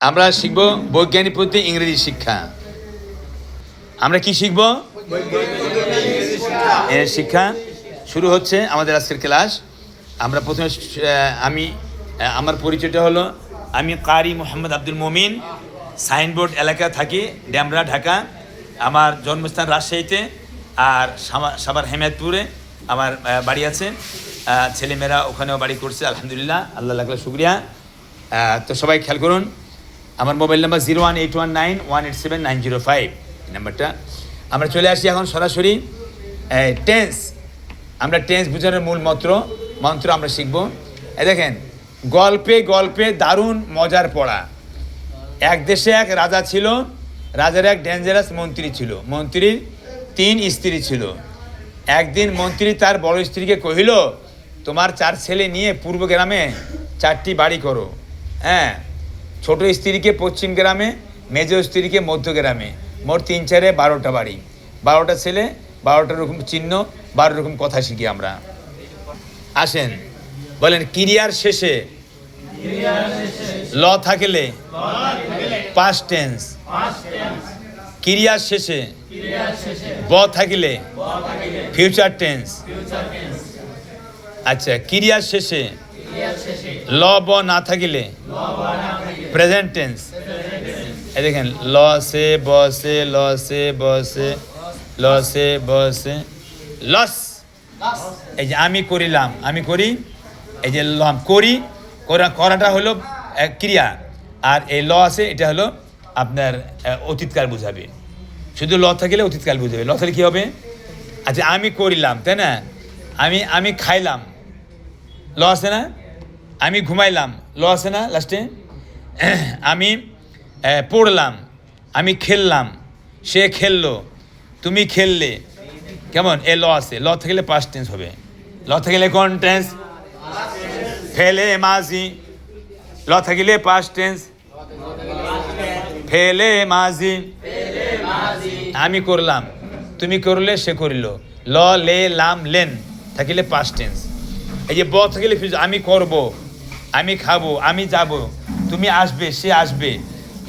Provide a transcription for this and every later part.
আমরা শিখব বৈজ্ঞানিক পদ্ধতি ইংরেজি শিক্ষা। আমরা কি শিখব? শিক্ষা শুরু হচ্ছে আমাদের আজকের ক্লাস। আমরা প্রথমে আমার পরিচয়টা হলো, আমি কারি মোহাম্মদ আব্দুল মমিন, সাইনবোর্ড এলাকা থাকি, ড্যামরা, ঢাকা। আমার জন্মস্থান রাজশাহীতে, আর সাভার হেমায়তপুরে আমার বাড়ি আছে। ছেলেমেয়েরা ওখানেও বাড়ি করছে, আলহামদুলিল্লাহ, আল্লাহ লাখ লাখ শুকরিয়া। তো সবাই খেয়াল করুন, আমার মোবাইল নাম্বার 01819187905 নাম্বারটা। আমরা চলে আসি এখন সরাসরি টেন্স। আমরা টেন্স বোঝানোর মূল মন্ত্র আমরা শিখব। দেখেন, গল্পে গল্পে দারুণ মজার পড়া। এক দেশে এক রাজা ছিল। রাজার এক ডেঞ্জারাস মন্ত্রী ছিল। মন্ত্রীর 3 স্ত্রী ছিল। একদিন মন্ত্রী তার বড় স্ত্রীকে কহিল, তোমার 4 ছেলে নিয়ে পূর্ব গ্রামে 4টি বাড়ি করো। হ্যাঁ, ছোট স্ত্রীকে পশ্চিম গ্রামে, মেজ স্ত্রীকে মধ্য গ্রামে, মোট 3 4 12টা বাড়ি, 12টা ছেলে, 12টা রকম চিহ্ন, 12 রকম কথা শিখি আমরা। আসেন, বলেন, ক্রিয়ার শেষে ল থাকলে পাস্ট টেন্স, ক্রিয়ার শেষে ব থাকলে ফিউচার টেন্স। আচ্ছা, ক্রিয়ার শেষে ল ব না থাকিলে প্রেজেন্ট টেন্স। এই দেখেন, ল সে ব সে, ল সে ব সে, ল সে ব সে, লস। এই যে আমি করিলাম, আমি করি, এই যে লাম করি, করাটা হলো ক্রিয়া, আর এই ল আছে, এটা হলো আপনার অতীতকাল বুঝাবে। শুধু ল থাকিলে অতীতকাল বুঝাবে। ল থাকলে কী হবে? আচ্ছা, আমি করিলাম, তাই না? আমি খাইলাম, ল আছে না? আমি ঘুমাইলাম, ল আছে না লাস্টে? আমি পড়লাম, আমি খেললাম, সে খেললো, তুমি খেললে, কেমন? এ ল আছে। ল থাকলে পাস্ট টেন্স হবে। ল থাকলে কোন টেন্স? ফেলে মাজি। ল থাকিলে পাস্ট টেন্স ফেলে মাজি। আমি করলাম, তুমি করলে, সে করিল। ল লে লাম লেন থাকিলে পাস্ট টেন্স। এই যে ব থাকিলে আমি করব, আমি খাবো, আমি যাব, তুমি আসবে, সে আসবে।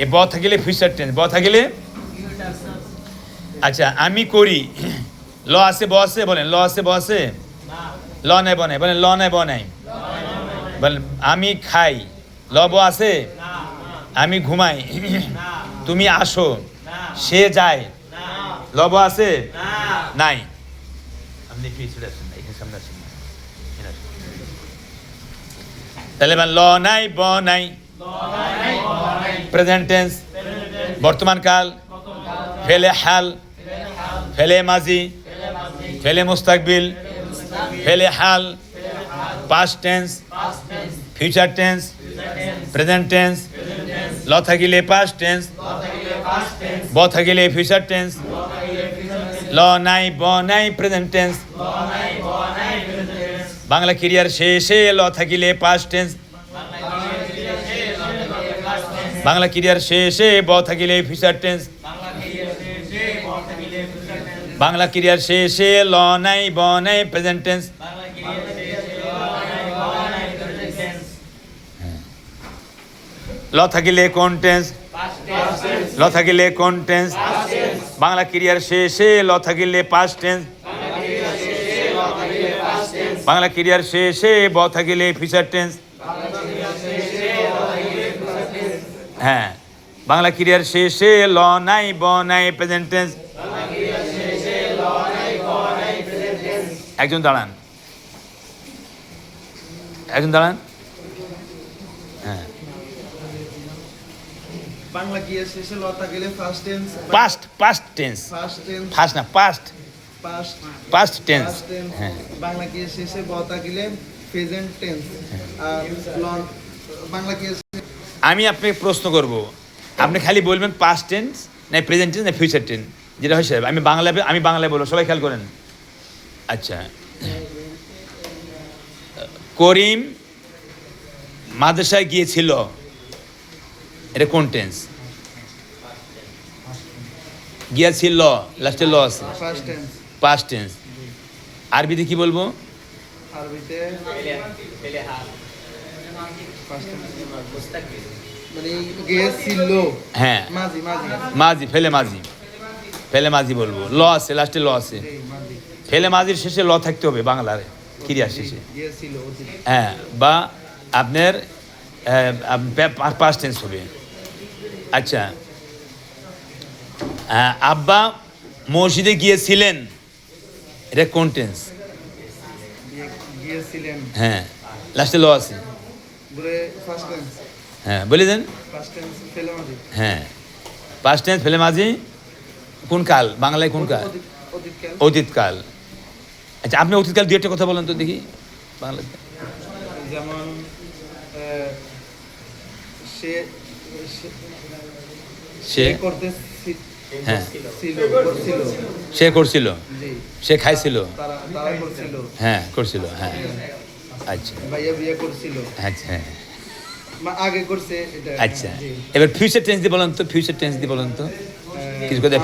এ ব থাকিলে ফিউচার টেন্স। ব থাকিলে, আচ্ছা, আমি করি, ল আছে ব আছে, বলেন ল আছে ব আছে, ল নাই ব নাই, বলেন ল নাই ব নাই, বলেন আমি খাই, ল ব আছে, আমি ঘুমাই, তুমি আসো, সে যায়, ল ব আছে নাই। আপনি পিছনে আসেন না, এখানে সামনে আসেন না। তাহলে ল নাই ব নাই, প্রেজেন্ট টেন্স, বর্তমান কাল, ফেলে হাল, ফেলে মাজি, ফেলে মুস্তাকবিল, ফেলে হাল, past tense, future tense, present tense. ল থাকিলে পাস্ট টেন্স, ব থাকিলে ফিউচার টেন্স, ল নাই ব নাই প্রেজেন্ট টেন্স। বাংলা ক্রিয়ার শেষে ল থাকিলে পাস্ট টেন্স, বাংলা ক্রিয়ার শেষে ব থাকিলে ফিউচার টেন্স, বাংলা ক্রিয়ার শেষে ল নাই ব নাই প্রেজেন্ট টেন্স। ল থাকিলে কোন টেন্স? ল থাকিলে কোন টেন্স? বাংলা ক্রিয়ার শেষে ল থাকিলে পাস্ট টেন্স, বাংলা ক্রিয়ার শেষে ব থাকিলে ফিউচার টেন্স। হ্যাঁ, বাংলা ক্রিয়ার শেষে ল নাই ব নাই প্রেজেন্ট টেন্স। একজন দাঁড়ান, একজন দাঁড়ান। হ্যাঁ, বাংলা ক্রিয়ার শেষে ল থাকিলে first tense, past tense, first না, পাস্ট টেন্স। হ্যাঁ, বাংলা ক্রিয়ার শেষে ব থাকিলে প্রেজেন্ট টেন্স। আর বাংলা ক্রিয়ার আমি আপনাকে প্রশ্ন করব, আপনি খালি বলবেন পাস্ট টেন্স না প্রেজেন্ট টেন্স না ফিউচার টেন্স, যেটা হয় সেটা। আমি বাংলায় বলবো, সবাই খেয়াল করেন। আচ্ছা, করিম মাদ্রাসায় গিয়েছিল, এটা কোন টেন্স? গিয়েছিল, লাস্টে ল আছে, পাস্ট টেন্স। আরবিতে কি বলবো? আরবিতে মানে গিয়েছিল হ্যাঁ মাঝি মাঝি মাঝি ফেলে মাঝি বলবো ল আছে লাস্টে ল আছে জি মাঝি ফেলে মাঝির শেষে ল থাকতে হবে বাংলার ক্রিয়ার শেষে গিয়েছিল অতীত হ্যাঁ বা আপনার পাস্ট টেন্স হবে আচ্ছা আব্বা মসজিদে গিয়েছিলেন এটা কোন টেন্স গিয়েছিলেন হ্যাঁ লাস্টে ল আছে ঘুরে ফার্স্ট টেন্স হ্যাঁ বলে দেন ফার্স্ট টেন্স ফেলে মাঝি হ্যাঁ পাস্ট টেন্স ফেলে মাঝি কোন কাল বাংলায় কোন কাল অতীতকাল অতীতকাল আচ্ছা আপনি অতীতকাল দু একটা কথা বলেন তো দেখি বাংলাতে যেমন সে সে করতে হ্যাঁ করছিল সে করছিল জি সে খাইছিল তারা করছিল হ্যাঁ করছিল হ্যাঁ আচ্ছা ভাইয়া বিয়ে করছিল আচ্ছা হ্যাঁ আগে করছে এটা আচ্ছা জি এবার ফিউচার টেন্স দিয়ে বলেন তো ফিউচার টেন্স দিয়ে বলেন তো কিছু কথা